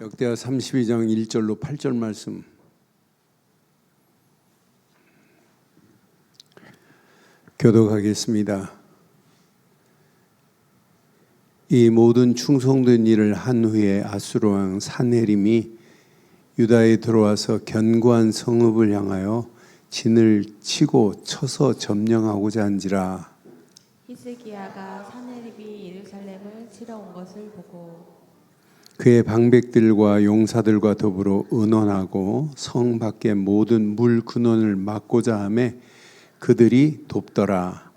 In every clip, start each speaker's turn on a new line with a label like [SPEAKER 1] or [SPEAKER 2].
[SPEAKER 1] 역대하 32장 1절로 8절 말씀. 교독하겠습니다. 이 모든 충성된 일을 한 후에 아수르 왕 산헤립이 유다에 들어와서 견고한 성읍을 향하여 진을 치고 쳐서 점령하고자 한지라.
[SPEAKER 2] 히스기야가 산헤립이 예루살렘을 치러 온 것을 보고
[SPEAKER 1] 그의 방백들과 용사들과 더불어 의논하고 성 밖의 모든 물 근원을 막고자 하매 그들이 돕더라.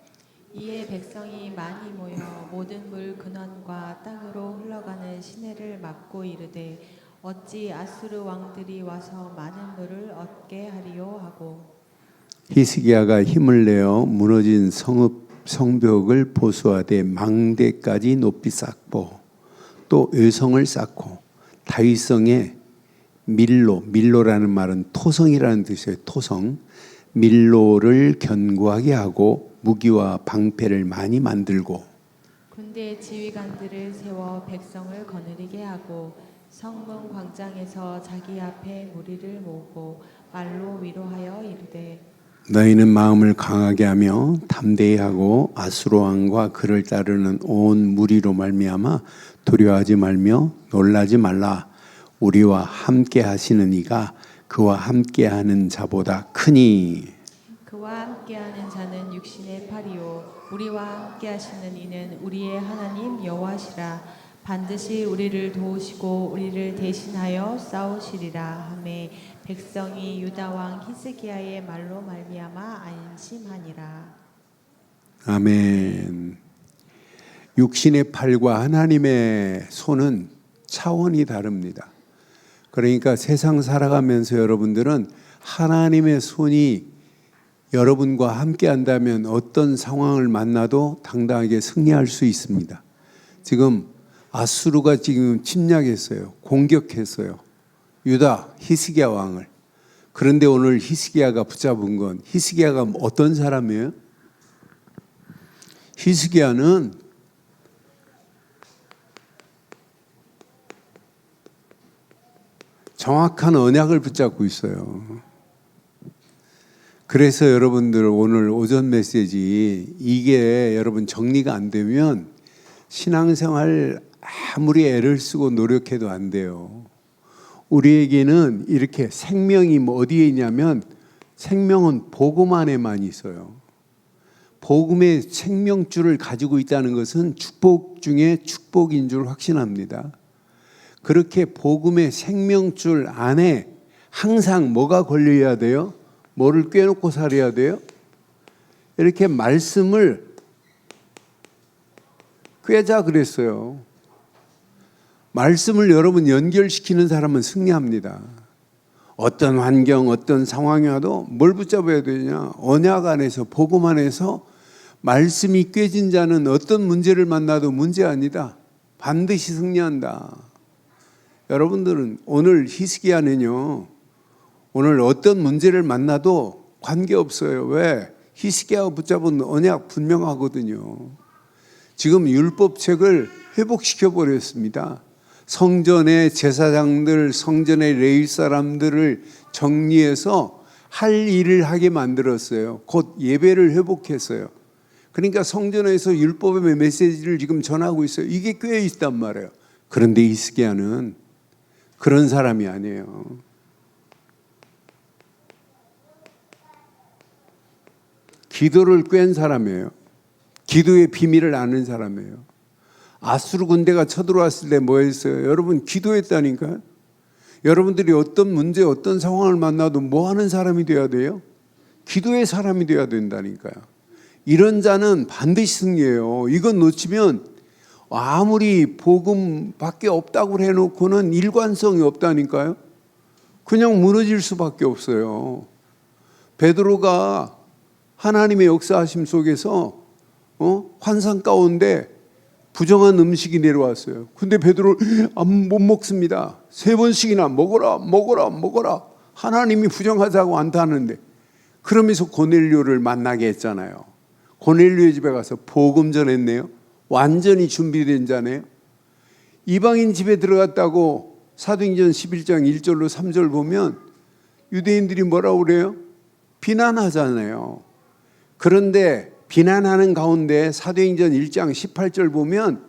[SPEAKER 2] 이에 백성이 많이 모여 모든 물 근원과 땅으로 흘러가는 시내를 막고 이르되 어찌 아수르 왕들이 와서 많은 물을 얻게 하리요 하고
[SPEAKER 1] 히스기야가 힘을 내어 무너진 성벽을 보수하되 망대까지 높이 쌓고 또 외성을 쌓고 다윗성에 밀로라는 말은 토성이라는 뜻이에요. 토성 밀로를 견고하게 하고 무기와 방패를 많이 만들고
[SPEAKER 2] 군대 지휘관들을 세워 백성을 거느리게 하고 성문 광장에서 자기 앞에 무리를 모으고 말로 위로하여 이르되
[SPEAKER 1] 너희는 마음을 강하게 하며 담대히 하고 아수르 왕과 그를 따르는 온 무리로 말미암아 두려워하지 말며 놀라지 말라. 우리와 함께 하시는 이가 그와 함께하는 자보다 크니.
[SPEAKER 2] 그와 함께하는 자는 육신의 팔이요 우리와 함께하시는 이는 우리의 하나님 여호와시라. 반드시 우리를 도우시고 우리를 대신하여 싸우시리라 하매 백성이 유다 왕 히스기야의 말로 말미암아 안심하니라.
[SPEAKER 1] 아멘. 육신의 팔과 하나님의 손은 차원이 다릅니다. 그러니까 세상 살아가면서 여러분들은 하나님의 손이 여러분과 함께 한다면 어떤 상황을 만나도 당당하게 승리할 수 있습니다. 지금 아수르가 지금 침략했어요. 공격했어요. 유다 히스기야 왕을. 그런데 오늘 히스기야가 붙잡은 건 히스기야가 어떤 사람이에요? 히스기야는 정확한 언약을 붙잡고 있어요. 그래서 여러분들 오늘 오전 메시지 이게 여러분 정리가 안 되면 신앙생활 아무리 애를 쓰고 노력해도 안 돼요. 우리에게는 이렇게 생명이 어디에 있냐면 생명은 복음 안에만 있어요. 복음의 생명줄을 가지고 있다는 것은 축복 중에 축복인 줄 확신합니다. 그렇게 복음의 생명줄 안에 항상 뭐가 걸려야 돼요? 뭐를 꿰놓고 살아야 돼요? 이렇게 말씀을 꿰자 그랬어요. 말씀을 여러분 연결시키는 사람은 승리합니다. 어떤 환경, 어떤 상황이 와도 뭘 붙잡아야 되냐? 언약 안에서, 복음 안에서 말씀이 꿰진 자는 어떤 문제를 만나도 문제 아니다. 반드시 승리한다. 여러분들은 오늘 히스기야는요, 오늘 어떤 문제를 만나도 관계없어요. 왜? 히스기야가 붙잡은 언약 분명하거든요. 지금 율법책을 회복시켜 버렸습니다. 성전의 제사장들, 성전의 레위 사람들을 정리해서 할 일을 하게 만들었어요. 곧 예배를 회복했어요. 그러니까 성전에서 율법의 메시지를 지금 전하고 있어요. 이게 꽤 있단 말이에요. 그런데 히스기야는 그런 사람이 아니에요. 기도를 꿰는 사람이에요. 기도의 비밀을 아는 사람이에요. 아수르 군대가 쳐들어왔을 때 뭐 했어요? 여러분 기도했다니까요. 여러분들이 어떤 문제, 어떤 상황을 만나도 뭐 하는 사람이 돼야 돼요? 기도의 사람이 돼야 된다니까요. 이런 자는 반드시 승리해요. 이건 놓치면 아무리 복음밖에 없다고 해놓고는 일관성이 없다니까요. 그냥 무너질 수밖에 없어요. 베드로가 하나님의 역사하심 속에서 환상 가운데 부정한 음식이 내려왔어요. 근데 베드로 못 먹습니다. 3번씩이나 먹어라. 하나님이 부정하자고 안타하는데 그러면서 고넬료를 만나게 했잖아요. 고넬료의 집에 가서 복음 전했네요. 완전히 준비된 자네요. 이방인 집에 들어갔다고 사도행전 11장 1절로 3절 보면 유대인들이 뭐라고 그래요? 비난하잖아요. 그런데 비난하는 가운데 사도행전 1장 18절 보면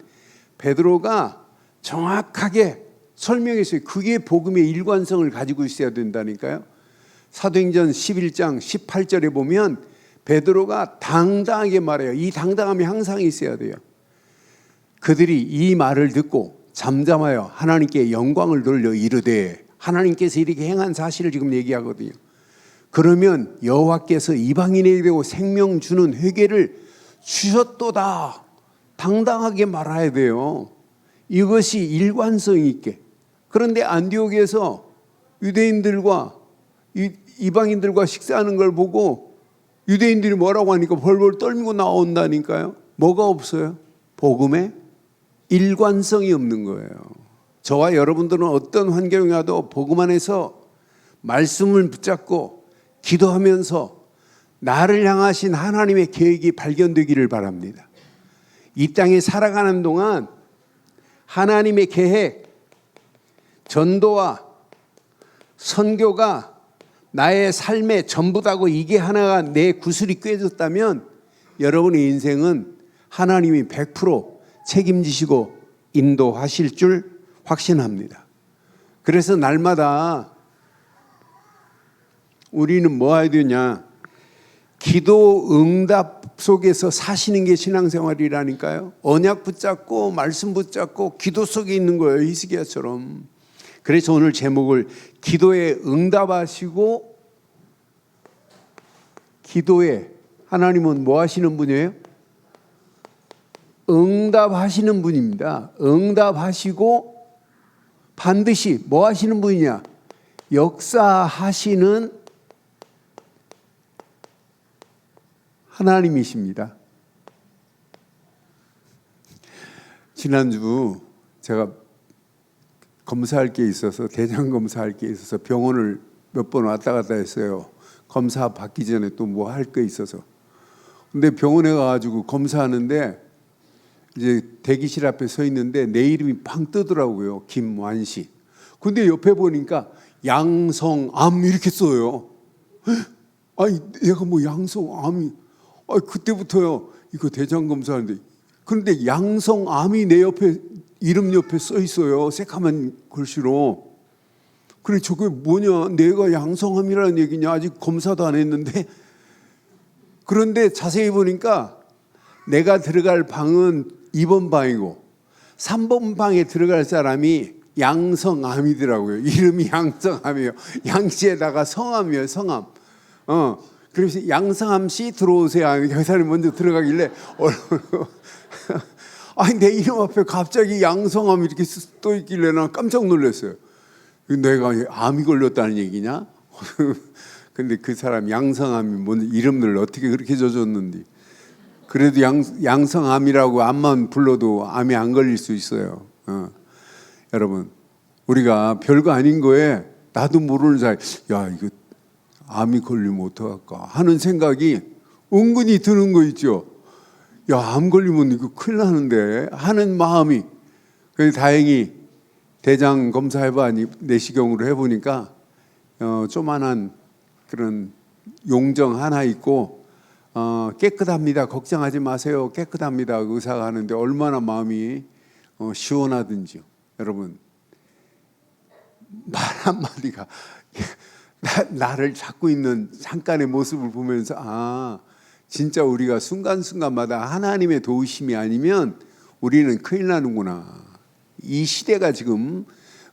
[SPEAKER 1] 베드로가 정확하게 설명했어요. 그게 복음의 일관성을 가지고 있어야 된다니까요. 사도행전 11장 18절에 보면 베드로가 당당하게 말해요. 이 당당함이 항상 있어야 돼요. 그들이 이 말을 듣고 잠잠하여 하나님께 영광을 돌려 이르되, 하나님께서 이렇게 행한 사실을 지금 얘기하거든요. 그러면 여호와께서 이방인에게 되고 생명 주는 회개를 주셨도다. 당당하게 말해야 돼요. 이것이 일관성 있게. 그런데 안디옥에서 유대인들과 이방인들과 식사하는 걸 보고 유대인들이 뭐라고 하니까 벌벌 떨고 나온다니까요. 뭐가 없어요? 복음에 일관성이 없는 거예요. 저와 여러분들은 어떤 환경이 와도 복음 안에서 말씀을 붙잡고 기도하면서 나를 향하신 하나님의 계획이 발견되기를 바랍니다. 이 땅에 살아가는 동안 하나님의 계획, 전도와 선교가 나의 삶의 전부다고 이게 하나가 내 구슬이 꿰졌다면 여러분의 인생은 하나님이 100% 책임지시고 인도하실 줄 확신합니다. 그래서 날마다 우리는 뭐 해야 되냐? 기도 응답 속에서 사시는 게 신앙생활이라니까요. 언약 붙잡고 말씀 붙잡고 기도 속에 있는 거예요. 히스기야처럼. 그래서 오늘 제목을 기도에 응답하시고, 기도에 하나님은 뭐 하시는 분이에요? 응답하시는 분입니다. 응답하시고 반드시 뭐 하시는 분이냐? 역사하시는 하나님이십니다. 지난주 제가 검사할 게 있어서, 대장 검사할 게 있어서 병원을 몇 번 왔다 갔다 했어요. 검사 받기 전에 또 뭐 할 게 있어서. 근데 병원에 가가지고 검사하는데 이제 대기실 앞에 서 있는데 내 이름이 팡 뜨더라고요. 김완식. 근데 옆에 보니까 양성암 이렇게 써요. 아니 얘가 뭐 양성암이, 그때부터요. 이거 대장 검사하는데, 그런데 양성암이 내 옆에 이름 옆에 써 있어요. 새카만 글씨로. 그래 저게 뭐냐? 내가 양성암이라는 얘기냐? 아직 검사도 안 했는데. 그런데 자세히 보니까 내가 들어갈 방은 2번 방이고 3번 방에 들어갈 사람이 양성암이더라고요. 이름이 양성암이에요. 양씨에다가 성암이에요. 성암. 그래서 양성암 씨 들어오세요. 그 사람이 먼저 들어가길래 아니 내 이름 앞에 갑자기 양성암 이렇게 써 있길래 난 깜짝 놀랐어요. 내가 암이 걸렸다는 얘기냐? 근데 그 사람 양성암이 뭔 이름을 어떻게 그렇게 져줬는지. 그래도 양성암이라고 암만 불러도 암이 안 걸릴 수 있어요. 여러분, 우리가 별거 아닌 거에 나도 모르는 사이, 야 이거 암이 걸리면 어떡할까 하는 생각이 은근히 드는 거 있죠. 야, 암 걸리면 이거 큰일 나는데 하는 마음이. 그래서 다행히 대장 검사해봐 내시경으로 해보니까 조만한 그런 용정 하나 있고 깨끗합니다. 걱정하지 마세요. 깨끗합니다. 의사가 하는데 얼마나 마음이 시원하든지요. 여러분, 말 한마디가 나를 잡고 있는 잠깐의 모습을 보면서 진짜 우리가 순간순간마다 하나님의 도우심이 아니면 우리는 큰일 나는구나. 이 시대가 지금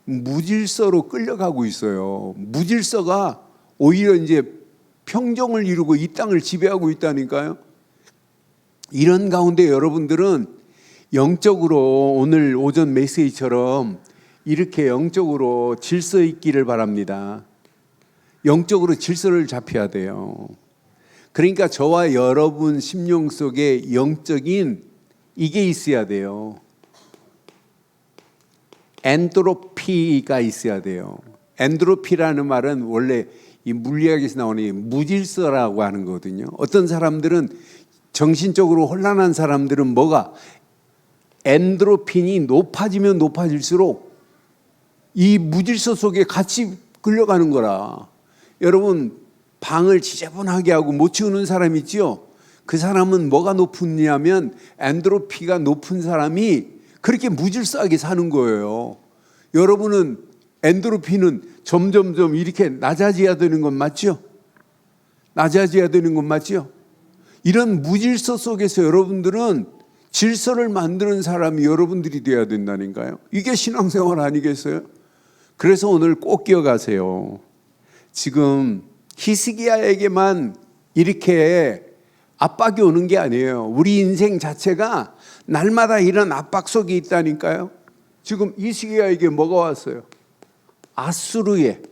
[SPEAKER 1] 무질서로 끌려가고 있어요. 무질서가 오히려 이제 평정을 이루고 이 땅을 지배하고 있다니까요. 이런 가운데 여러분들은 영적으로 오늘 오전 메시지처럼 이렇게 영적으로 질서 있기를 바랍니다. 영적으로 질서를 잡혀야 돼요. 그러니까 저와 여러분 심령 속에 영적인 이게 있어야 돼요. 엔트로피가 있어야 돼요. 엔트로피라는 말은 원래 이 물리학에서 나오는 무질서라고 하는 거거든요. 어떤 사람들은 정신적으로 혼란한 사람들은 뭐가 엔도르핀이 높아지면 높아질수록 이 무질서 속에 같이 끌려가는 거라. 여러분, 방을 지저분하게 하고 못 치우는 사람 있지요? 그 사람은 뭐가 높으냐면 엔도르피가 높은 사람이 그렇게 무질서하게 사는 거예요. 여러분은 엔도르피는 점점점 이렇게 낮아져야 되는 건 맞죠? 낮아져야 되는 건 맞죠? 이런 무질서 속에서 여러분들은 질서를 만드는 사람이 여러분들이 돼야 된다니까요. 이게 신앙생활 아니겠어요? 그래서 오늘 꼭 기억하세요. 지금 히스기야에게만 이렇게 압박이 오는 게 아니에요. 우리 인생 자체가 날마다 이런 압박 속에 있다니까요. 지금 히스기야에게 뭐가 왔어요? 아수르의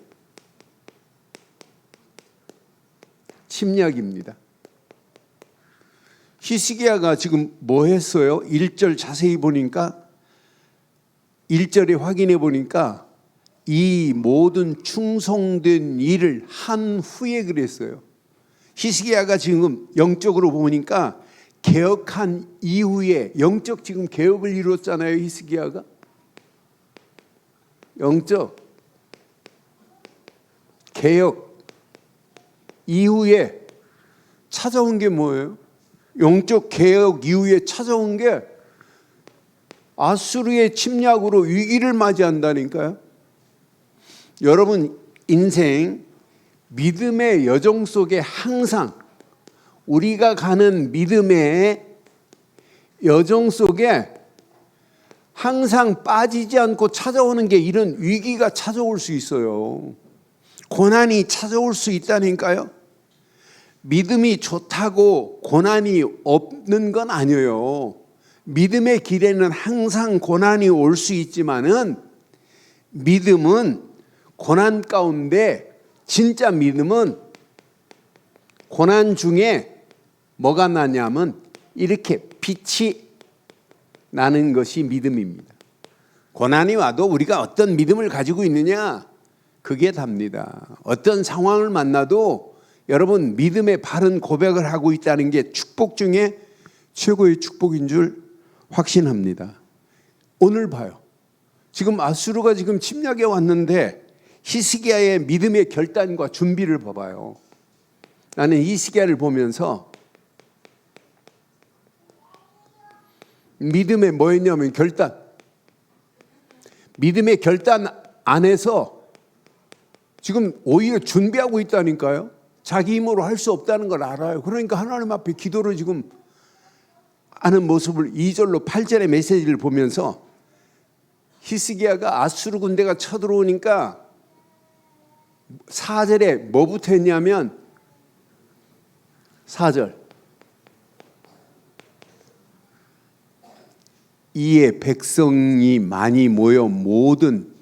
[SPEAKER 1] 침략입니다. 히스기야가 지금 뭐 했어요? 1절 자세히 보니까 1절에 확인해 보니까 이 모든 충성된 일을 한 후에 그랬어요. 히스기야가 지금 영적으로 보니까 개혁한 이후에 영적 지금 개혁을 이뤘잖아요. 히스기야가 영적 개혁 이후에 찾아온 게 뭐예요? 영적 개혁 이후에 찾아온 게 아수르의 침략으로 위기를 맞이한다니까요. 여러분 인생 믿음의 여정 속에 항상 우리가 가는 믿음의 여정 속에 항상 빠지지 않고 찾아오는 게 이런 위기가 찾아올 수 있어요. 고난이 찾아올 수 있다니까요. 믿음이 좋다고 고난이 없는 건 아니에요. 믿음의 길에는 항상 고난이 올 수 있지만은 믿음은 고난 가운데 진짜 믿음은 고난 중에 뭐가 나냐면 이렇게 빛이 나는 것이 믿음입니다. 고난이 와도 우리가 어떤 믿음을 가지고 있느냐 그게 답니다. 어떤 상황을 만나도 여러분 믿음의 바른 고백을 하고 있다는 게 축복 중에 최고의 축복인 줄 확신합니다. 오늘 봐요. 지금 아수르가 지금 침략해 왔는데 히스기야의 믿음의 결단과 준비를 봐봐요. 나는 히스기야를 보면서 믿음의 뭐였냐면 결단. 믿음의 결단 안에서 지금 오히려 준비하고 있다니까요. 자기 힘으로 할 수 없다는 걸 알아요. 그러니까 하나님 앞에 기도를 지금 하는 모습을 2절로 8절의 메시지를 보면서 히스기야가 아수르 군대가 쳐들어오니까 4절에 뭐부터 했냐면 4절 이에 백성이 많이 모여 모든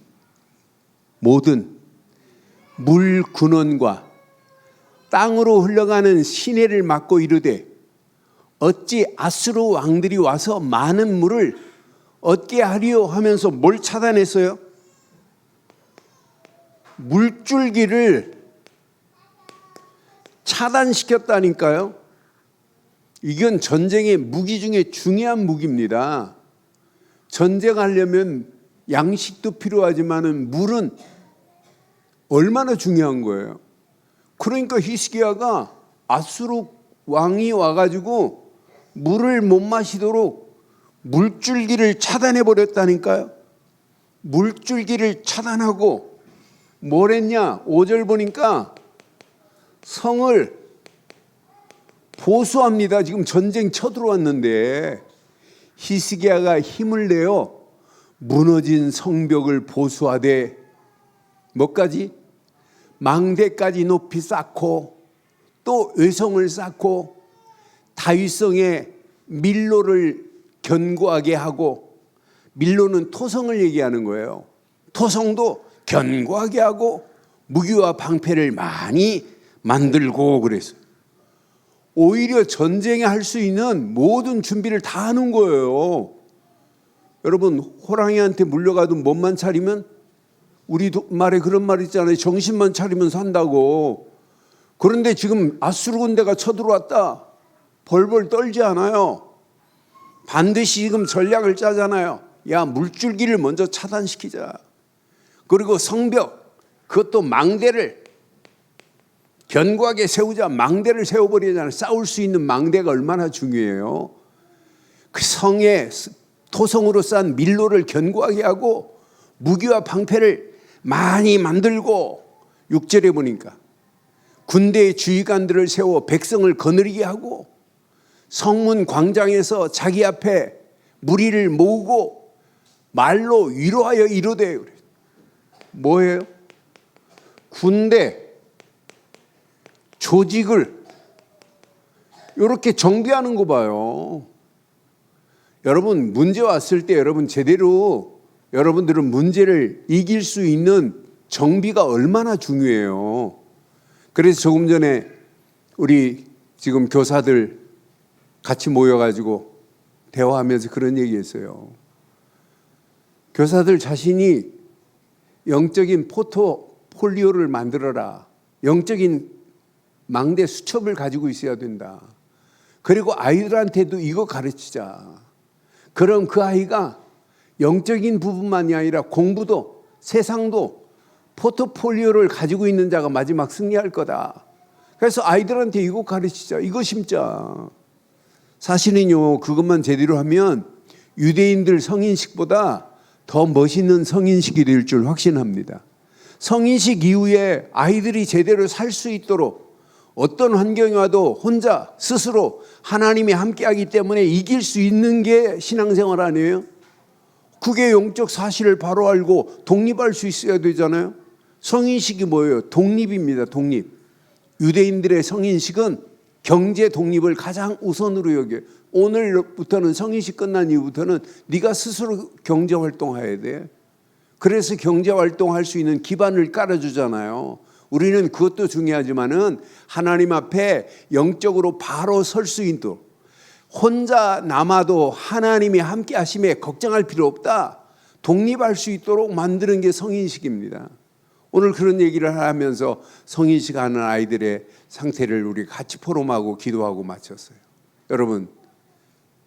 [SPEAKER 1] 물 근원과 땅으로 흘러가는 시내를 막고 이르되 어찌 아수르 왕들이 와서 많은 물을 얻게 하리요 하면서 뭘 차단했어요? 물줄기를 차단시켰다니까요. 이건 전쟁의 무기 중에 중요한 무기입니다. 전쟁하려면 양식도 필요하지만은 물은 얼마나 중요한 거예요. 그러니까 히스기야가 아수르 왕이 와가지고 물을 못 마시도록 물줄기를 차단해 버렸다니까요. 물줄기를 차단하고 뭘 했냐? 5절 보니까 성을 보수합니다. 지금 전쟁 쳐들어왔는데 히스기야가 힘을 내어 무너진 성벽을 보수하되 뭐까지? 망대까지 높이 쌓고 또 외성을 쌓고 다윗성의 밀로를 견고하게 하고, 밀로는 토성을 얘기하는 거예요. 토성도 견고하게 하고 무기와 방패를 많이 만들고 그랬어요. 오히려 전쟁에 할 수 있는 모든 준비를 다 하는 거예요. 여러분 호랑이한테 물려가도 몸만 차리면, 우리 말에 그런 말 있잖아요. 정신만 차리면 산다고. 그런데 지금 아수르 군대가 쳐들어왔다. 벌벌 떨지 않아요. 반드시 지금 전략을 짜잖아요. 야, 물줄기를 먼저 차단시키자. 그리고 성벽, 그것도 망대를 견고하게 세우자. 망대를 세워버리잖아요. 싸울 수 있는 망대가 얼마나 중요해요. 그 성에 토성으로 싼 밀로를 견고하게 하고 무기와 방패를 많이 만들고, 6절에 보니까 군대의 주의관들을 세워 백성을 거느리게 하고 성문 광장에서 자기 앞에 무리를 모으고 말로 위로하여 이르되. 뭐예요? 군대 조직을 이렇게 정비하는 거 봐요. 여러분, 문제 왔을 때 여러분 제대로, 여러분들은 문제를 이길 수 있는 정비가 얼마나 중요해요. 그래서 조금 전에 우리 지금 교사들 같이 모여가지고 대화하면서 그런 얘기했어요. 교사들 자신이 영적인 포트폴리오를 만들어라. 영적인 망대 수첩을 가지고 있어야 된다. 그리고 아이들한테도 이거 가르치자. 그럼 그 아이가 영적인 부분만이 아니라 공부도 세상도 포트폴리오를 가지고 있는 자가 마지막 승리할 거다. 그래서 아이들한테 이거 가르치자. 이거 심자. 사실은요, 그것만 제대로 하면 유대인들 성인식보다 더 멋있는 성인식이 될 줄 확신합니다. 성인식 이후에 아이들이 제대로 살 수 있도록 어떤 환경이 와도 혼자 스스로 하나님이 함께하기 때문에 이길 수 있는 게 신앙생활 아니에요? 그게 영적 사실을 바로 알고 독립할 수 있어야 되잖아요. 성인식이 뭐예요? 독립입니다. 독립. 유대인들의 성인식은 경제 독립을 가장 우선으로 여겨요. 오늘부터는 성인식 끝난 이후부터는 네가 스스로 경제활동해야 돼. 그래서 경제활동할 수 있는 기반을 깔아주잖아요. 우리는 그것도 중요하지만은 하나님 앞에 영적으로 바로 설 수 있도록, 혼자 남아도 하나님이 함께 하심에 걱정할 필요 없다. 독립할 수 있도록 만드는 게 성인식입니다. 오늘 그런 얘기를 하면서 성인식 하는 아이들의 상태를 우리 같이 포럼하고 기도하고 마쳤어요. 여러분,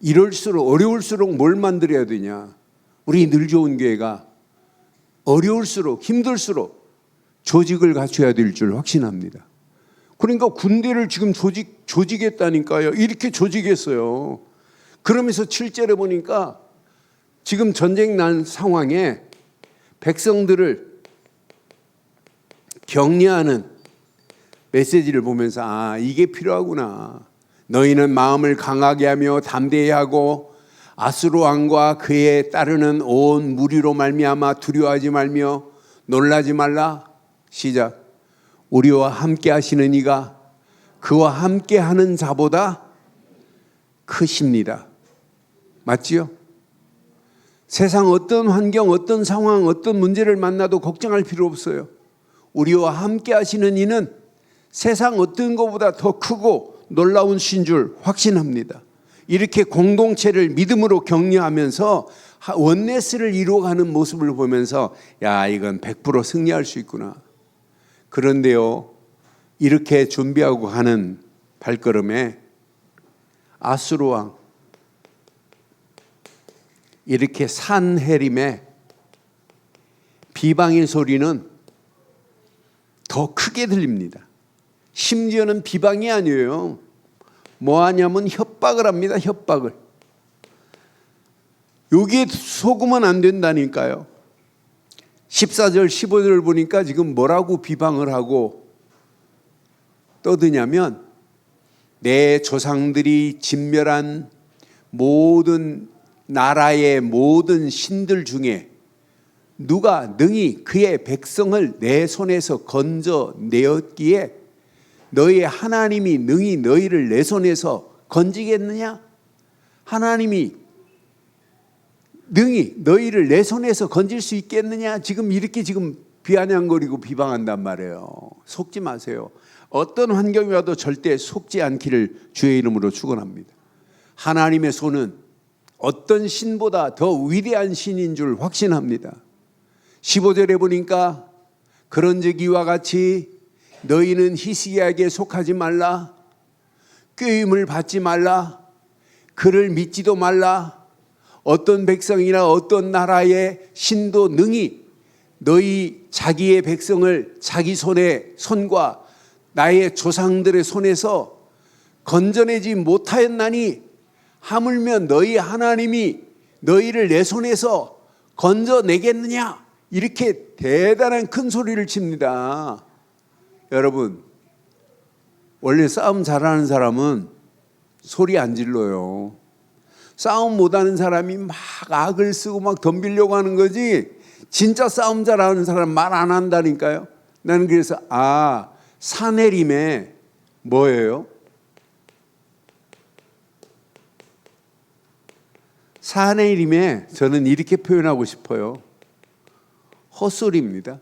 [SPEAKER 1] 이럴수록 어려울수록 뭘 만들어야 되냐? 우리 늘 좋은 교회가 어려울수록 힘들수록 조직을 갖춰야 될 줄 확신합니다. 그러니까 군대를 지금 조직했다니까요. 이렇게 조직했어요. 그러면서 7절에 보니까 지금 전쟁 난 상황에 백성들을 격려하는 메시지를 보면서 아, 이게 필요하구나. 너희는 마음을 강하게 하며 담대히 하고 아수르 왕과 그에 따르는 온 무리로 말미암아 두려워하지 말며 놀라지 말라. 시작. 우리와 함께 하시는 이가 그와 함께 하는 자보다 크십니다. 맞지요? 세상 어떤 환경, 어떤 상황, 어떤 문제를 만나도 걱정할 필요 없어요. 우리와 함께 하시는 이는 세상 어떤 것보다 더 크고 놀라운 신 줄 확신합니다. 이렇게 공동체를 믿음으로 격려하면서 원네스를 이루어가는 모습을 보면서 야, 이건 100% 승리할 수 있구나. 그런데요, 이렇게 준비하고 가는 발걸음에 아수르 왕, 이렇게 산헤림의 비방의 소리는 더 크게 들립니다. 심지어는 비방이 아니에요. 뭐 하냐면 협박을 합니다. 협박을. 여기에 속으면 안 된다니까요. 14절 15절 보니까 지금 뭐라고 비방을 하고 떠드냐면 내 조상들이 진멸한 모든 나라의 모든 신들 중에 누가 능히 그의 백성을 내 손에서 건져내었기에 너희 하나님이 능히 너희를 내 손에서 건지겠느냐? 하나님이 능히 너희를 내 손에서 건질 수 있겠느냐? 지금 이렇게 지금 비아냥거리고 비방한단 말이에요. 속지 마세요. 어떤 환경이 와도 절대 속지 않기를 주의 이름으로 축원합니다. 하나님의 손은 어떤 신보다 더 위대한 신인 줄 확신합니다. 15절에 보니까 그런즉 이와 같이 너희는 히스기야에게 속하지 말라, 꾀임을 받지 말라, 그를 믿지도 말라. 어떤 백성이나 어떤 나라의 신도 능히 너희 자기의 백성을 자기 손과 나의 조상들의 손에서 건져내지 못하였나니 하물며 너희 하나님이 너희를 내 손에서 건져내겠느냐? 이렇게 대단한 큰 소리를 칩니다. 여러분, 원래 싸움 잘하는 사람은 소리 안 질러요. 싸움 못하는 사람이 막 악을 쓰고 막 덤비려고 하는 거지, 진짜 싸움 잘하는 사람 말 안 한다니까요. 나는 그래서 사내림에 뭐예요? 사내림에 저는 이렇게 표현하고 싶어요. 헛소리입니다.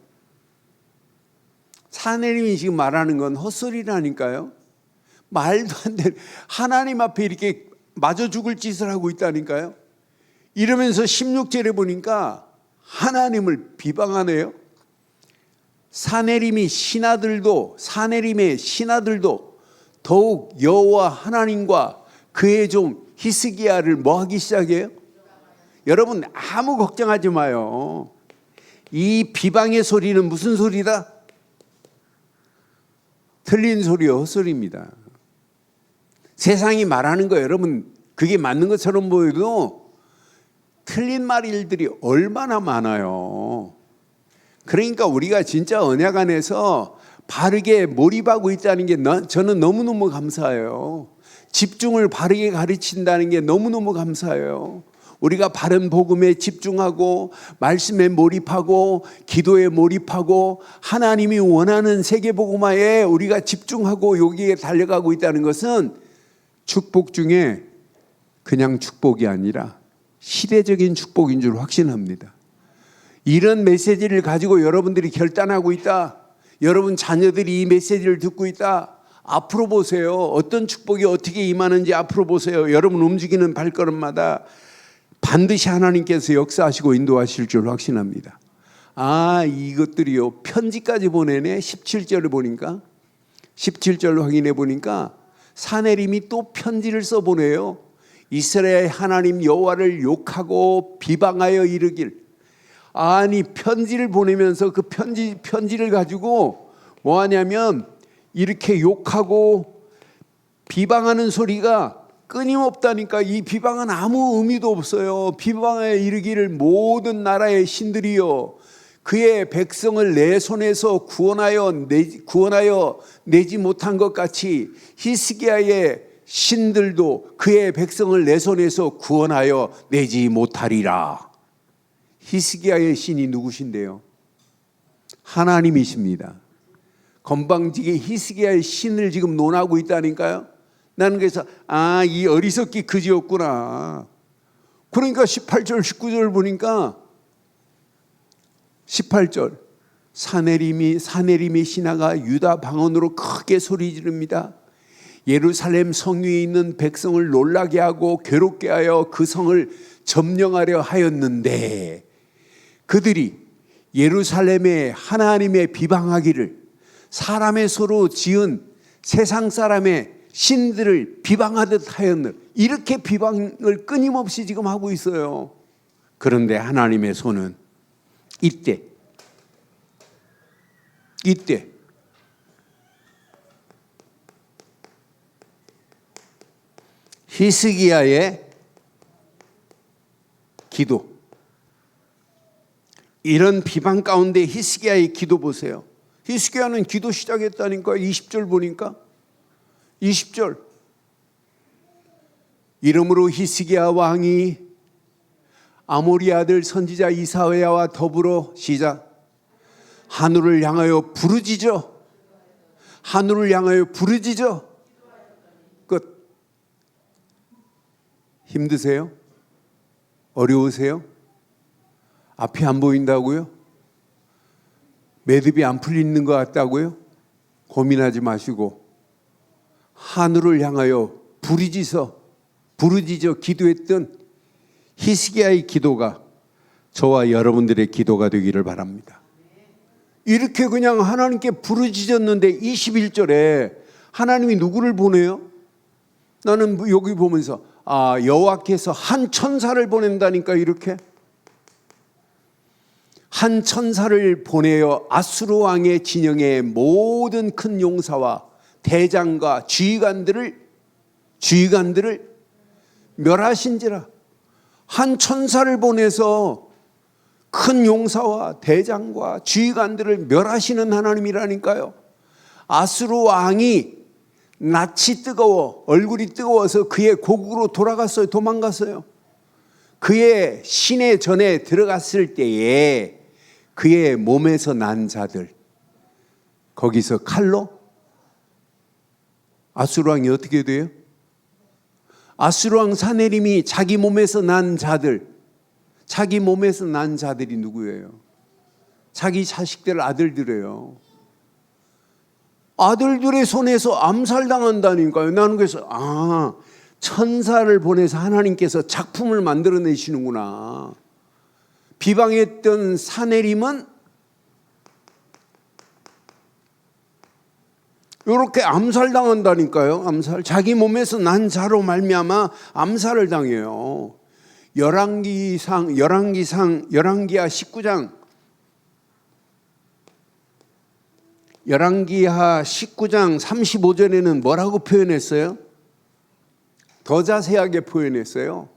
[SPEAKER 1] 사내림이 지금 말하는 건 헛소리라니까요. 말도 안 되는, 하나님 앞에 이렇게 마저 죽을 짓을 하고 있다니까요. 이러면서 16절에 보니까 하나님을 비방하네요. 사내림의 신하들도 더욱 여호와 하나님과 그의 종 히스기야를 뭐 하기 시작해요? 여러분, 아무 걱정하지 마요. 이 비방의 소리는 무슨 소리다? 틀린 소리요, 헛소리입니다. 세상이 말하는 거 여러분 그게 맞는 것처럼 보여도 틀린 말들이 얼마나 많아요. 그러니까 우리가 진짜 언약 안에서 바르게 몰입하고 있다는 게 저는 너무너무 감사해요. 집중을 바르게 가르친다는 게 너무너무 감사해요. 우리가 바른 복음에 집중하고 말씀에 몰입하고 기도에 몰입하고 하나님이 원하는 세계복음화에 우리가 집중하고 여기에 달려가고 있다는 것은 축복 중에 그냥 축복이 아니라 시대적인 축복인 줄 확신합니다. 이런 메시지를 가지고 여러분들이 결단하고 있다. 여러분 자녀들이 이 메시지를 듣고 있다. 앞으로 보세요. 어떤 축복이 어떻게 임하는지 앞으로 보세요. 여러분 움직이는 발걸음마다 반드시 하나님께서 역사하시고 인도하실 줄 확신합니다. 이것들이요. 편지까지 보내네. 17절을 보니까 17절 확인해 보니까 사내림이 또 편지를 써보내요. 이스라엘 하나님 여호와를 욕하고 비방하여 이르길. 편지를 보내면서 그 편지를 가지고 뭐 하냐면 이렇게 욕하고 비방하는 소리가 끊임없다니까. 이 비방은 아무 의미도 없어요. 비방하여 이르기를 모든 나라의 신들이여 그의 백성을 내 손에서 구원하여 내지 못한 것 같이 히스기야의 신들도 그의 백성을 내 손에서 구원하여 내지 못하리라. 히스기야의 신이 누구신데요? 하나님이십니다. 건방지게 히스기야의 신을 지금 논하고 있다니까요. 나는 그래서 이 어리석기 그지였구나. 그러니까 18절 19절 보니까 18절 사내림의 신하가 유다 방언으로 크게 소리 지릅니다. 예루살렘 성 위에 있는 백성을 놀라게 하고 괴롭게 하여 그 성을 점령하려 하였는데 그들이 예루살렘의 하나님의 비방하기를 사람의 소로 지은 세상 사람의 신들을 비방하듯 하였느. 이렇게 비방을 끊임없이 지금 하고 있어요. 그런데 하나님의 손은 이때 히스기야의 기도, 이런 비방 가운데 히스기야의 기도 보세요. 히스기야는 기도 시작했다니까. 20절 보니까 20절 이러므로 히스기야 왕이 아모리 아들 선지자 이사야와 더불어 시작 하늘을 향하여 부르짖어. 하늘을 향하여 부르짖어. 끝. 힘드세요? 어려우세요? 앞이 안 보인다고요? 매듭이 안 풀리는 것 같다고요? 고민하지 마시고 하늘을 향하여 부르짖어 기도했던 히스기야의 기도가 저와 여러분들의 기도가 되기를 바랍니다. 이렇게 그냥 하나님께 부르짖었는데 21절에 하나님이 누구를 보내요? 나는 여기 보면서 여호와께서 한 천사를 보낸다니까. 이렇게 한 천사를 보내어 아수르 왕의 진영의 모든 큰 용사와 대장과 지휘관들을 멸하신지라. 한 천사를 보내서 큰 용사와 대장과 지휘관들을 멸하시는 하나님이라니까요. 아수르 왕이 낯이 뜨거워, 얼굴이 뜨거워서 그의 고국으로 돌아갔어요. 도망갔어요. 그의 시내 전에 들어갔을 때에 그의 몸에서 난 자들, 거기서 칼로 아수르 왕이 어떻게 돼요? 아수르 왕 사네림이 자기 몸에서 난 자들, 자기 몸에서 난 자들이 누구예요? 자기 자식들, 아들들이에요. 아들들의 손에서 암살당한다니까요. 나는 그래서 천사를 보내서 하나님께서 작품을 만들어내시는구나. 비방했던 사네림은 이렇게 암살당한다니까요. 암살. 자기 몸에서 난 자로 말미암아 암살을 당해요. 열왕기하 19장 35절에는 뭐라고 표현했어요? 더 자세하게 표현했어요.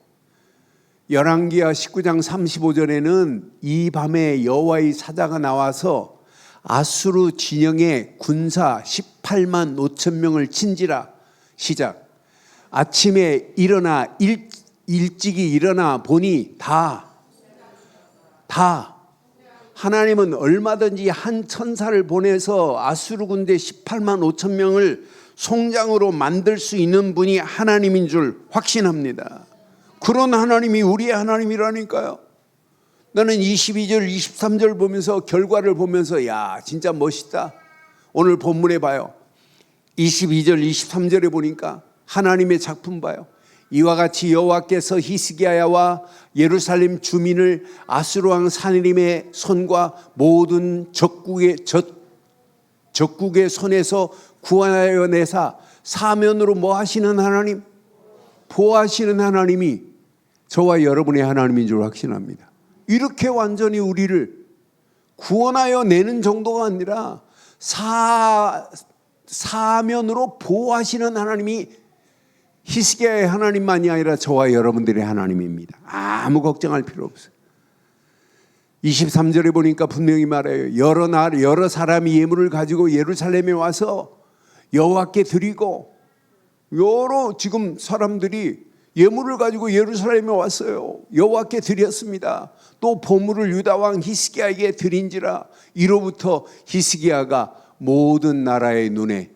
[SPEAKER 1] 열왕기하 19장 35절에는 이 밤에 여호와의 사자가 나와서 아수르 진영의 군사 18만 5천 명을 친지라. 시작. 아침에 일어나 일찍이 일어나 보니 다 하나님은 얼마든지 한 천사를 보내서 아수르 군대 18만 5천 명을 송장으로 만들 수 있는 분이 하나님인 줄 확신합니다. 그런 하나님이 우리의 하나님이라니까요. 나는 22절 23절 보면서 결과를 보면서 야 진짜 멋있다. 오늘 본문에 봐요. 22절 23절에 보니까 하나님의 작품 봐요. 이와 같이 여호와께서 히스기야와 예루살렘 주민을 아수르 왕 사네림의 손과 모든 적국의 손에서 구원하여 내사 사면으로 뭐 하시는 하나님? 보호하시는 하나님이 저와 여러분의 하나님인 줄 확신합니다. 이렇게 완전히 우리를 구원하여 내는 정도가 아니라 사면으로 보호하시는 하나님이 히스기야의 하나님만이 아니라 저와 여러분들의 하나님입니다. 아무 걱정할 필요 없어요. 23절에 보니까 분명히 말해요. 여러 사람이 예물을 가지고 예루살렘에 와서 여호와께 드리고, 여러 지금 사람들이 예물을 가지고 예루살렘에 왔어요. 여호와께 드렸습니다. 또 보물을 유다 왕 히스기야에게 드린지라. 이로부터 히스기야가 모든 나라의 눈에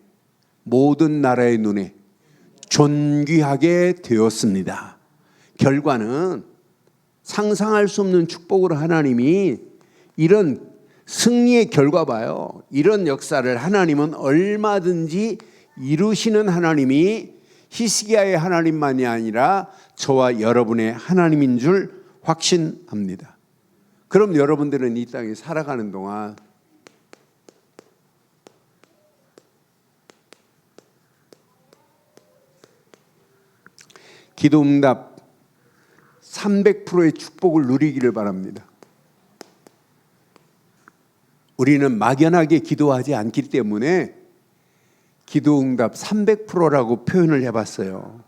[SPEAKER 1] 존귀하게 되었습니다. 결과는 상상할 수 없는 축복으로 하나님이 이런 승리의 결과 봐요. 이런 역사를 하나님은 얼마든지 이루시는 하나님이 히스기야의 하나님만이 아니라 저와 여러분의 하나님인 줄 확신합니다. 그럼 여러분들은 이 땅에 살아가는 동안 기도응답 300%의 축복을 누리기를 바랍니다. 우리는 막연하게 기도하지 않기 때문에 기도응답 300%라고 표현을 해봤어요.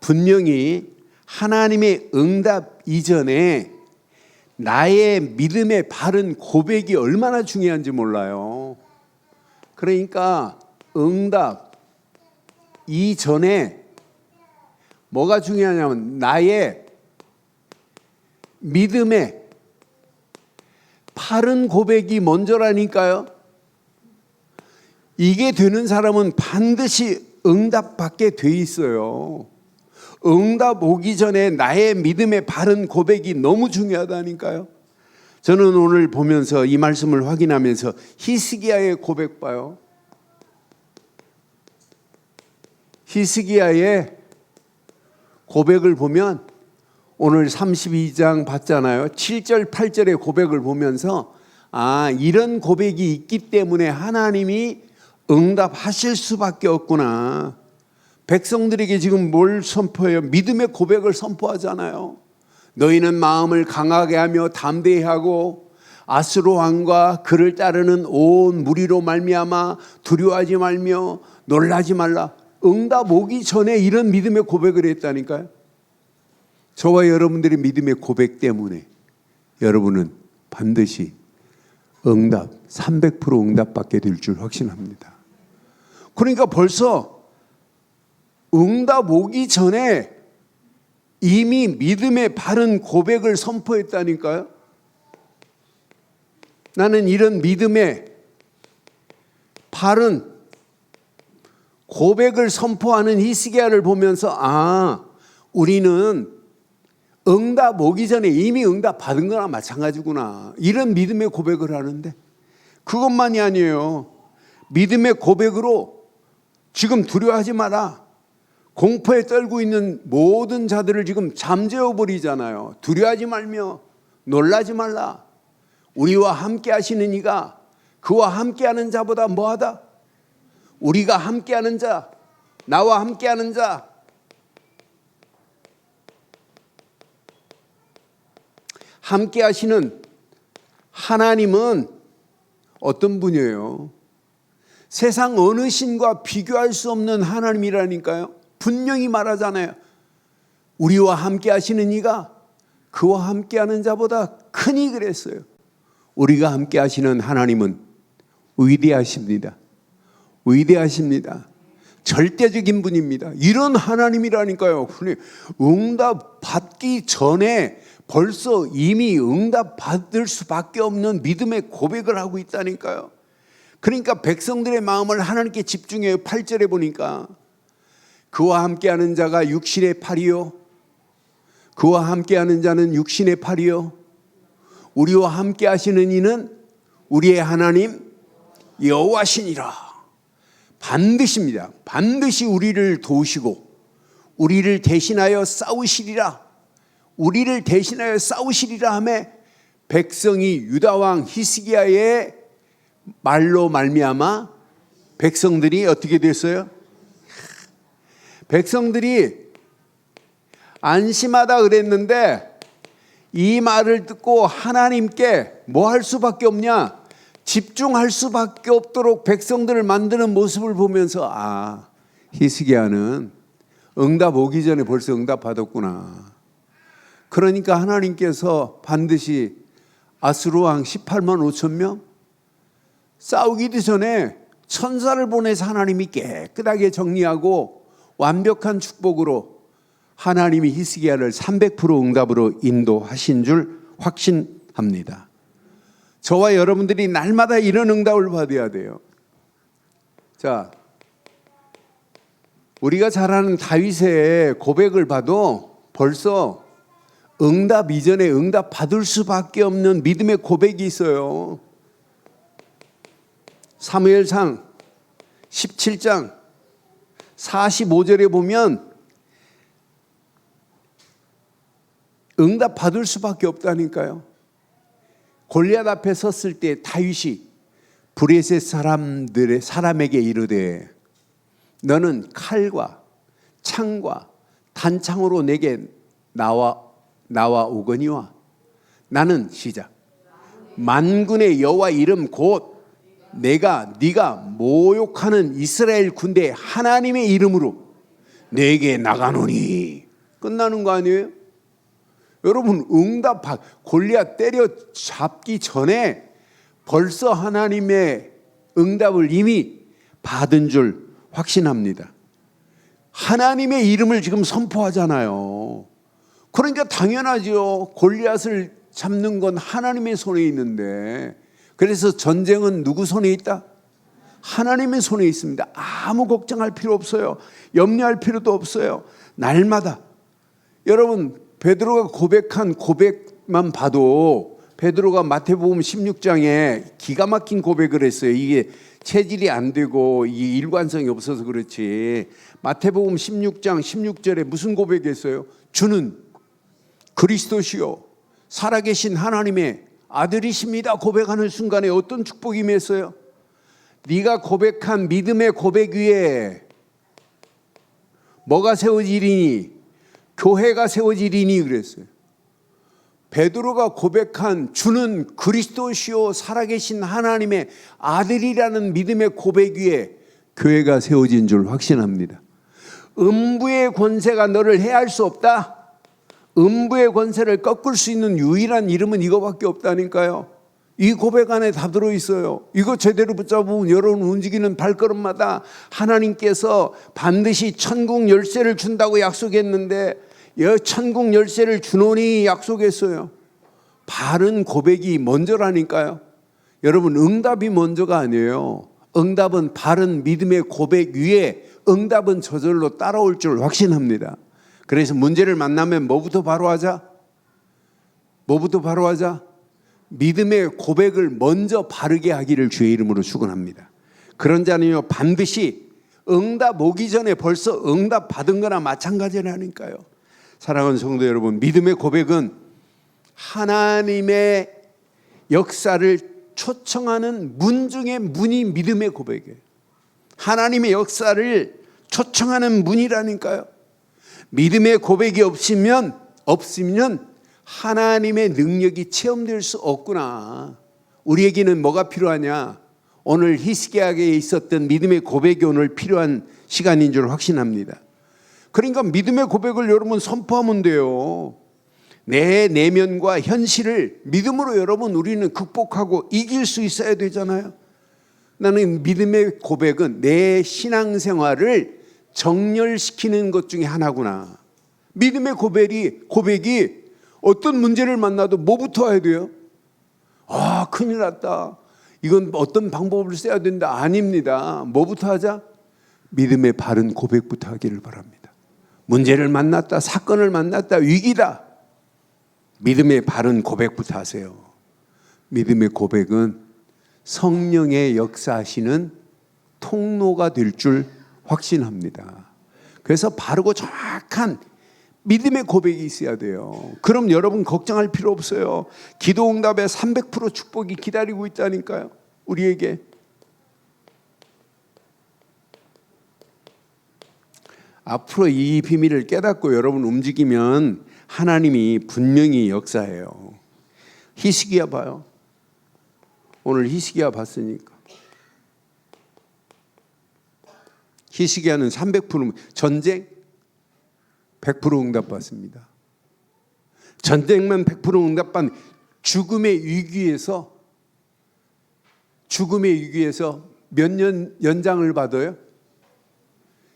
[SPEAKER 1] 분명히 하나님의 응답 이전에 나의 믿음의 바른 고백이 얼마나 중요한지 몰라요. 그러니까 응답 이전에 뭐가 중요하냐면 나의 믿음의 바른 고백이 먼저라니까요. 이게 되는 사람은 반드시 응답받게 돼 있어요. 응답 오기 전에 나의 믿음의 바른 고백이 너무 중요하다니까요. 저는 오늘 보면서 이 말씀을 확인하면서 히스기야의 고백 봐요. 히스기야의 고백을 보면 오늘 32장 봤잖아요. 7절 8절의 고백을 보면서 이런 고백이 있기 때문에 하나님이 응답하실 수밖에 없구나. 백성들에게 지금 뭘 선포해요? 믿음의 고백을 선포하잖아요. 너희는 마음을 강하게 하며 담대히 하고 아수르 왕과 그를 따르는 온 무리로 말미암아 두려워하지 말며 놀라지 말라. 응답 오기 전에 이런 믿음의 고백을 했다니까요. 저와 여러분들의 믿음의 고백 때문에 여러분은 반드시 응답 300% 응답받게 될 줄 확신합니다. 그러니까 벌써 응답 오기 전에 이미 믿음의 바른 고백을 선포했다니까요. 나는 이런 믿음의 바른 고백을 선포하는 히스기야를 보면서 우리는 응답 오기 전에 이미 응답 받은 거나 마찬가지구나. 이런 믿음의 고백을 하는데 그것만이 아니에요. 믿음의 고백으로 지금 두려워하지 마라. 공포에 떨고 있는 모든 자들을 지금 잠재워 버리잖아요. 두려워하지 말며 놀라지 말라. 우리와 함께 하시는 이가 그와 함께하는 자보다 뭐하다? 우리가 함께하는 자, 나와 함께하는 자. 함께 하시는 하나님은 어떤 분이에요? 세상 어느 신과 비교할 수 없는 하나님이라니까요. 분명히 말하잖아요. 우리와 함께 하시는 이가 그와 함께 하는 자보다 크니 그랬어요. 우리가 함께 하시는 하나님은 위대하십니다. 위대하십니다. 절대적인 분입니다. 이런 하나님이라니까요. 응답 받기 전에 벌써 이미 응답 받을 수밖에 없는 믿음의 고백을 하고 있다니까요. 그러니까 백성들의 마음을 하나님께 집중해요. 8절에 보니까 그와 함께하는 자가 육신의 팔이요, 그와 함께하는 자는 육신의 팔이요, 우리와 함께 하시는 이는 우리의 하나님 여호와시니라. 반드시입니다. 반드시 우리를 도우시고 우리를 대신하여 싸우시리라. 우리를 대신하여 싸우시리라 하며 백성이 유다왕 히스기야의 말로 말미암아 백성들이 어떻게 됐어요? 백성들이 안심하다 그랬는데 이 말을 듣고 하나님께 뭐 할 수밖에 없냐? 집중할 수밖에 없도록 백성들을 만드는 모습을 보면서 히스기야는 응답 오기 전에 벌써 응답 받았구나. 그러니까 하나님께서 반드시 아수르 왕 18만 5천 명 싸우기도 전에 천사를 보내서 하나님이 깨끗하게 정리하고 완벽한 축복으로 하나님이 히스기야를 300% 응답으로 인도하신 줄 확신합니다. 저와 여러분들이 날마다 이런 응답을 받아야 돼요. 자, 우리가 잘 아는 다윗의 고백을 봐도 벌써 응답 이전에 응답 받을 수밖에 없는 믿음의 고백이 있어요. 사무엘상 17장 45절에 보면 응답 받을 수밖에 없다니까요. 골리앗 앞에 섰을 때 다윗이 브레셋 사람에게 이르되 너는 칼과 창과 단창으로 내게 나와 오거니와 나는 시작 만군의 여호와 이름 곧 네가 모욕하는 이스라엘 군대 하나님의 이름으로 내게 나가노니. 끝나는 거 아니에요? 여러분 골리앗 때려 잡기 전에 벌써 하나님의 응답을 이미 받은 줄 확신합니다. 하나님의 이름을 지금 선포하잖아요. 그러니까 당연하죠. 골리앗을 잡는 건 하나님의 손에 있는데, 그래서 전쟁은 누구 손에 있다? 하나님의 손에 있습니다. 아무 걱정할 필요 없어요. 염려할 필요도 없어요. 날마다 여러분 베드로가 고백한 고백만 봐도 베드로가 마태복음 16장에 기가 막힌 고백을 했어요. 이게 체질이 안 되고 이 일관성이 없어서 그렇지. 마태복음 16장 16절에 무슨 고백했어요? 주는 그리스도시요 살아계신 하나님의 아들이십니다. 고백하는 순간에 어떤 축복이 임했어요? 네가 고백한 믿음의 고백 위에 뭐가 세워지리니? 교회가 세워지리니 그랬어요. 베드로가 고백한 주는 그리스도시요 살아계신 하나님의 아들이라는 믿음의 고백 위에 교회가 세워진 줄 확신합니다. 음부의 권세가 너를 해할 수 없다. 음부의 권세를 꺾을 수 있는 유일한 이름은 이거밖에 없다니까요. 이 고백 안에 다 들어있어요. 이거 제대로 붙잡으면 여러분 움직이는 발걸음마다 하나님께서 반드시 천국 열쇠를 준다고 약속했는데 천국 열쇠를 주노니 약속했어요. 바른 고백이 먼저라니까요. 여러분 응답이 먼저가 아니에요. 응답은 바른 믿음의 고백 위에 응답은 저절로 따라올 줄 확신합니다. 그래서 문제를 만나면 뭐부터 바로 하자? 뭐부터 바로 하자? 믿음의 고백을 먼저 바르게 하기를 주의 이름으로 축원합니다. 그런 자는요 반드시 응답 오기 전에 벌써 응답 받은 거나 마찬가지라니까요. 사랑하는 성도 여러분, 믿음의 고백은 하나님의 역사를 초청하는 문 중에 문이 믿음의 고백이에요. 하나님의 역사를 초청하는 문이라니까요. 믿음의 고백이 없으면 하나님의 능력이 체험될 수 없구나. 우리에게는 뭐가 필요하냐? 오늘 히스기야에 있었던 믿음의 고백이 오늘 필요한 시간인 줄 확신합니다. 그러니까 믿음의 고백을 여러분 선포하면 돼요. 내 내면과 현실을 믿음으로 여러분 우리는 극복하고 이길 수 있어야 되잖아요. 나는 믿음의 고백은 내 신앙생활을 정렬시키는 것 중에 하나구나. 믿음의 고백이 어떤 문제를 만나도 뭐부터 해야 돼요? 아, 큰일 났다. 이건 어떤 방법을 써야 된다. 아닙니다. 뭐부터 하자? 믿음의 바른 고백부터 하기를 바랍니다. 문제를 만났다, 사건을 만났다, 위기다. 믿음의 바른 고백부터 하세요. 믿음의 고백은 성령의 역사하시는 통로가 될 줄 확신합니다. 그래서 바르고 정확한 믿음의 고백이 있어야 돼요. 그럼 여러분 걱정할 필요 없어요. 기도 응답에 300% 축복이 기다리고 있다니까요. 우리에게. 앞으로 이 비밀을 깨닫고 여러분 움직이면 하나님이 분명히 역사해요. 히스기야 봐요. 오늘 히스기야 봤으니까. 히스기야는 300% 전쟁 100% 응답받습니다. 전쟁만 100% 응답받는 죽음의 위기에서 몇 년 연장을 받아요?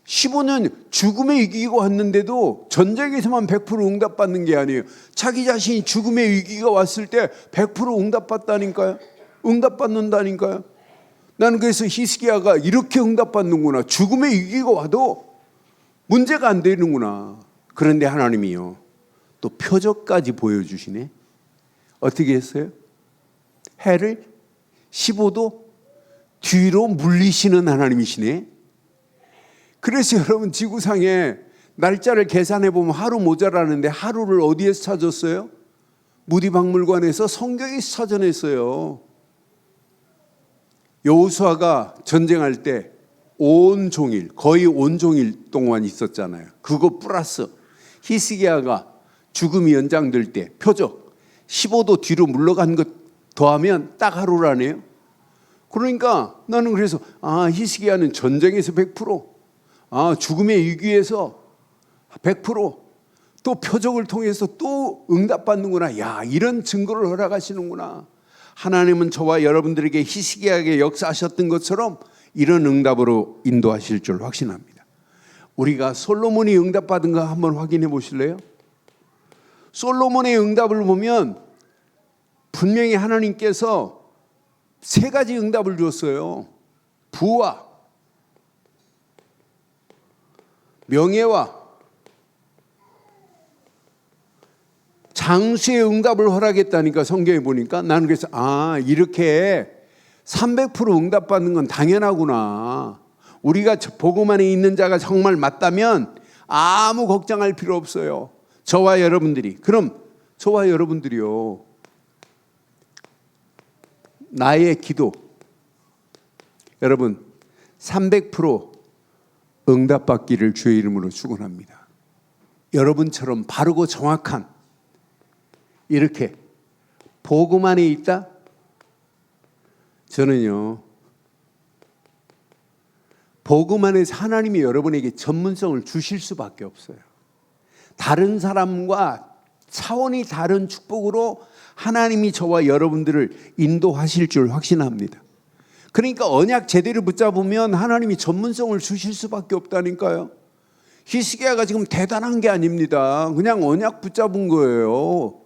[SPEAKER 1] 15년 죽음의 위기가 왔는데도 전쟁에서만 100% 응답받는 게 아니에요. 자기 자신이 죽음의 위기가 왔을 때 100% 응답받다니까요. 응답받는다니까요. 나는 그래서 히스기야가 이렇게 응답받는구나. 죽음의 위기가 와도 문제가 안 되는구나. 그런데 하나님이요 또 표적까지 보여주시네. 어떻게 했어요? 해를 15도 뒤로 물리시는 하나님이시네. 그래서 여러분 지구상에 날짜를 계산해 보면 하루 모자라는데 하루를 어디에서 찾았어요? 무디박물관에서 성경에서 찾아냈어요. 여호수아가 전쟁할 때 거의 온종일 동안 있었잖아요. 그거 플러스 히스기야가 죽음이 연장될 때 표적 15도 뒤로 물러간 것 더하면 딱 하루라네요. 그러니까 나는 그래서 히스기야는 전쟁에서 100%, 죽음의 위기에서 100%, 또 표적을 통해서 또 응답받는구나. 야, 이런 증거를 허락하시는구나. 하나님은 저와 여러분들에게 히스기야에게 역사하셨던 것처럼 이런 응답으로 인도하실 줄 확신합니다. 우리가 솔로몬이 응답받은 거 한번 확인해 보실래요? 솔로몬의 응답을 보면 분명히 하나님께서 세 가지 응답을 주었어요. 부와 명예와 장수의 응답을 허락했다니까 성경에 보니까 나는 그래서 이렇게 300% 응답받는 건 당연하구나. 우리가 복음 안에 있는 자가 정말 맞다면 아무 걱정할 필요 없어요. 저와 여러분들이요. 나의 기도. 여러분 300% 응답받기를 주의 이름으로 축원합니다. 여러분처럼 바르고 정확한 이렇게 복음 안에 있다? 저는요, 복음 안에서 하나님이 여러분에게 전문성을 주실 수밖에 없어요. 다른 사람과 차원이 다른 축복으로 하나님이 저와 여러분들을 인도하실 줄 확신합니다. 그러니까 언약 제대로 붙잡으면 하나님이 전문성을 주실 수밖에 없다니까요. 히스기야가 지금 대단한 게 아닙니다. 그냥 언약 붙잡은 거예요.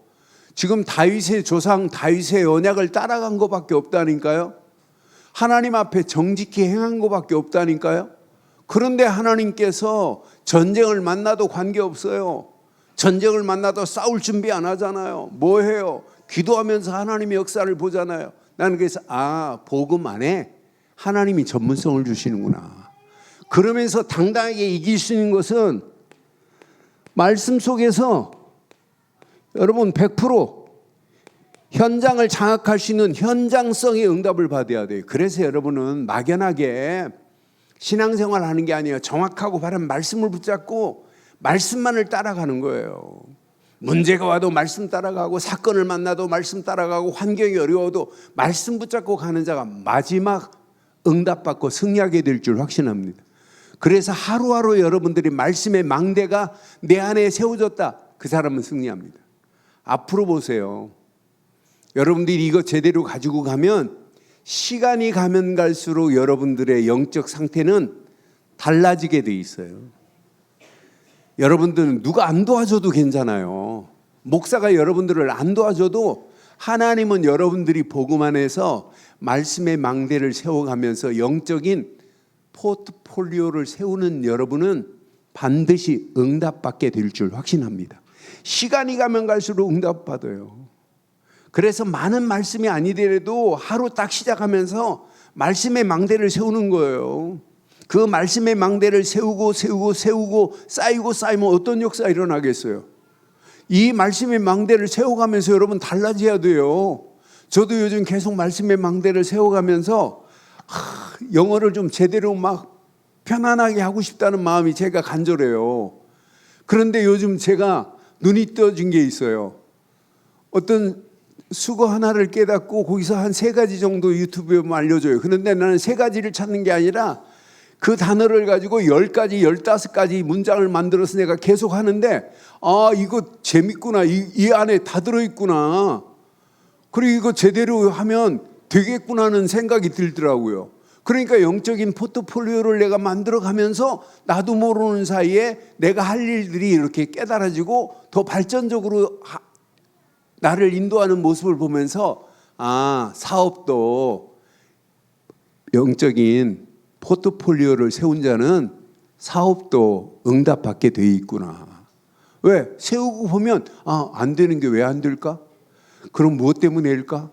[SPEAKER 1] 지금 다윗의 조상 다윗의 언약을 따라간 것밖에 없다니까요. 하나님 앞에 정직히 행한 것밖에 없다니까요. 그런데 하나님께서 전쟁을 만나도 관계없어요. 전쟁을 만나도 싸울 준비 안 하잖아요. 뭐 해요? 기도하면서 하나님의 역사를 보잖아요. 나는 그래서 복음 안에 하나님이 전문성을 주시는구나. 그러면서 당당하게 이길 수 있는 것은 말씀 속에서 여러분 100% 현장을 장악할 수 있는 현장성의 응답을 받아야 돼요. 그래서 여러분은 막연하게 신앙생활 하는 게 아니에요. 정확하고 바른 말씀을 붙잡고 말씀만을 따라가는 거예요. 문제가 와도 말씀 따라가고 사건을 만나도 말씀 따라가고 환경이 어려워도 말씀 붙잡고 가는 자가 마지막 응답받고 승리하게 될 줄 확신합니다. 그래서 하루하루 여러분들이 말씀의 망대가 내 안에 세워졌다. 그 사람은 승리합니다. 앞으로 보세요. 여러분들이 이거 제대로 가지고 가면 시간이 가면 갈수록 여러분들의 영적 상태는 달라지게 돼 있어요. 여러분들은 누가 안 도와줘도 괜찮아요. 목사가 여러분들을 안 도와줘도 하나님은 여러분들이 복음 안에서 말씀의 망대를 세워가면서 영적인 포트폴리오를 세우는 여러분은 반드시 응답받게 될 줄 확신합니다. 시간이 가면 갈수록 응답받아요. 그래서 많은 말씀이 아니더라도 하루 딱 시작하면서 말씀의 망대를 세우는 거예요. 그 말씀의 망대를 세우고 쌓이면 어떤 역사가 일어나겠어요? 이 말씀의 망대를 세워가면서 여러분 달라져야 돼요. 저도 요즘 계속 말씀의 망대를 세워가면서 영어를 좀 제대로 막 편안하게 하고 싶다는 마음이 제가 간절해요. 그런데 요즘 제가 눈이 떠진 게 있어요. 어떤 수거 하나를 깨닫고 거기서 한 3가지 정도 유튜브에 알려줘요. 그런데 나는 3가지를 찾는 게 아니라 그 단어를 가지고 10가지, 15가지 문장을 만들어서 내가 계속 하는데 이거 재밌구나. 이 안에 다 들어있구나. 그리고 이거 제대로 하면 되겠구나는 생각이 들더라고요. 그러니까 영적인 포트폴리오를 내가 만들어가면서 나도 모르는 사이에 내가 할 일들이 이렇게 깨달아지고 더 발전적으로 나를 인도하는 모습을 보면서 사업도 영적인 포트폴리오를 세운 자는 사업도 응답받게 돼 있구나. 왜? 세우고 보면 안 되는 게 왜 안 될까? 그럼 무엇 때문일까?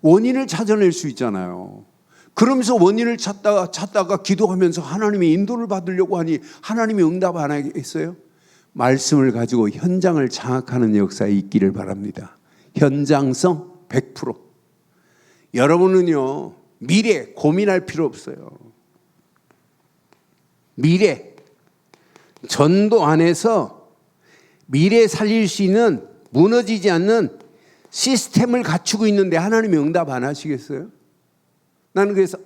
[SPEAKER 1] 원인을 찾아낼 수 있잖아요. 그러면서 원인을 찾다가 기도하면서 하나님의 인도를 받으려고 하니 하나님이 응답 안 하겠어요? 말씀을 가지고 현장을 장악하는 역사에 있기를 바랍니다. 현장성 100%. 여러분은요, 미래 고민할 필요 없어요. 미래 전도 안에서 미래 살릴 수 있는 무너지지 않는 시스템을 갖추고 있는데 하나님이 응답 안 하시겠어요? 나는 그래서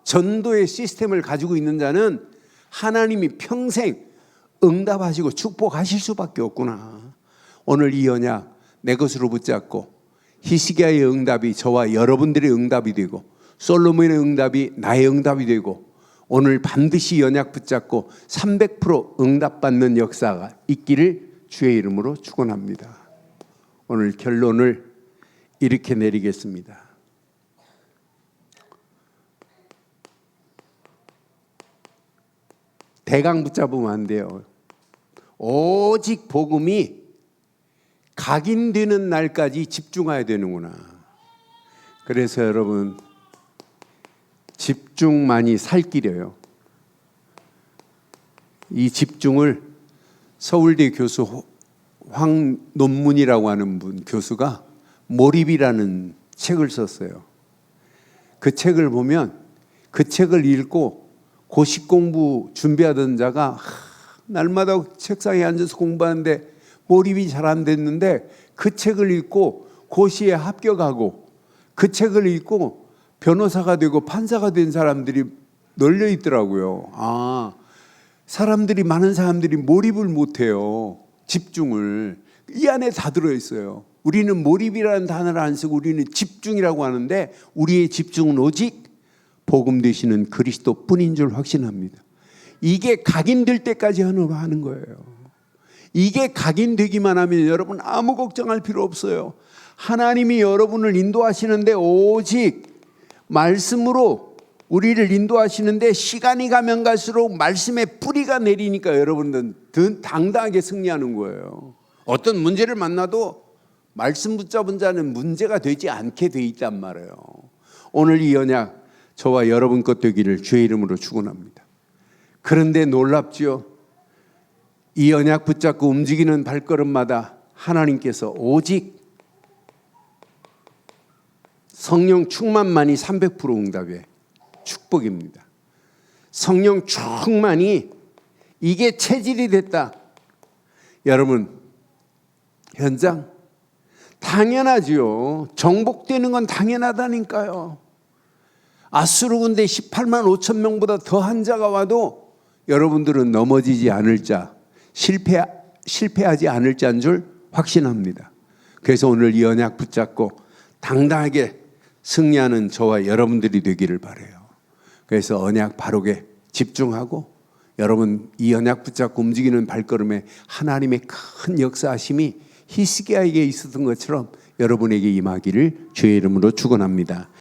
[SPEAKER 1] 전도의 시스템을 가지고 있는 자는 하나님이 평생 응답하시고 축복하실 수밖에 없구나. 오늘 이 언약 내 것으로 붙잡고 히스기야의 응답이 저와 여러분들의 응답이 되고 솔로몬의 응답이 나의 응답이 되고 오늘 반드시 언약 붙잡고 300% 응답받는 역사가 있기를 주의 이름으로 축원합니다. 오늘 결론을 이렇게 내리겠습니다. 대강 붙잡으면 안 돼요. 오직 복음이 각인되는 날까지 집중해야 되는구나. 그래서 여러분 집중만이 살 길이에요. 이 집중을 서울대 교수 황논문이라고 하는 교수가 몰입이라는 책을 썼어요. 그 책을 보면 그 책을 읽고 고시 공부 준비하던 자가 날마다 책상에 앉아서 공부하는데 몰입이 잘 안 됐는데 그 책을 읽고 고시에 합격하고 그 책을 읽고 변호사가 되고 판사가 된 사람들이 널려 있더라고요. 많은 사람들이 몰입을 못해요. 집중을. 이 안에 다 들어있어요. 우리는 몰입이라는 단어를 안 쓰고 우리는 집중이라고 하는데 우리의 집중은 오직 복음 되시는 그리스도뿐인 줄 확신합니다. 이게 각인될 때까지 하는 거예요. 이게 각인되기만 하면 여러분 아무 걱정할 필요 없어요. 하나님이 여러분을 인도하시는데 오직 말씀으로 우리를 인도하시는데 시간이 가면 갈수록 말씀의 뿌리가 내리니까 여러분들은 더 당당하게 승리하는 거예요. 어떤 문제를 만나도 말씀 붙잡은 자는 문제가 되지 않게 돼 있단 말이에요. 오늘 이 언약 저와 여러분 것 되기를 주의 이름으로 축원합니다. 그런데 놀랍지요. 이 언약 붙잡고 움직이는 발걸음마다 하나님께서 오직 성령 충만만이 300% 응답의 축복입니다. 성령 충만이 이게 체질이 됐다. 여러분 현장 당연하지요. 정복되는 건 당연하다니까요. 아수르 군대 18만 5천 명보다 더한 자가 와도 여러분들은 넘어지지 않을 자, 실패하지 않을 자인 줄 확신합니다. 그래서 오늘 이 언약 붙잡고 당당하게 승리하는 저와 여러분들이 되기를 바라요. 그래서 언약 바르게 집중하고 여러분 이 언약 붙잡고 움직이는 발걸음에 하나님의 큰 역사하심이 히스기야에게 있었던 것처럼 여러분에게 임하기를 주의 이름으로 축원합니다.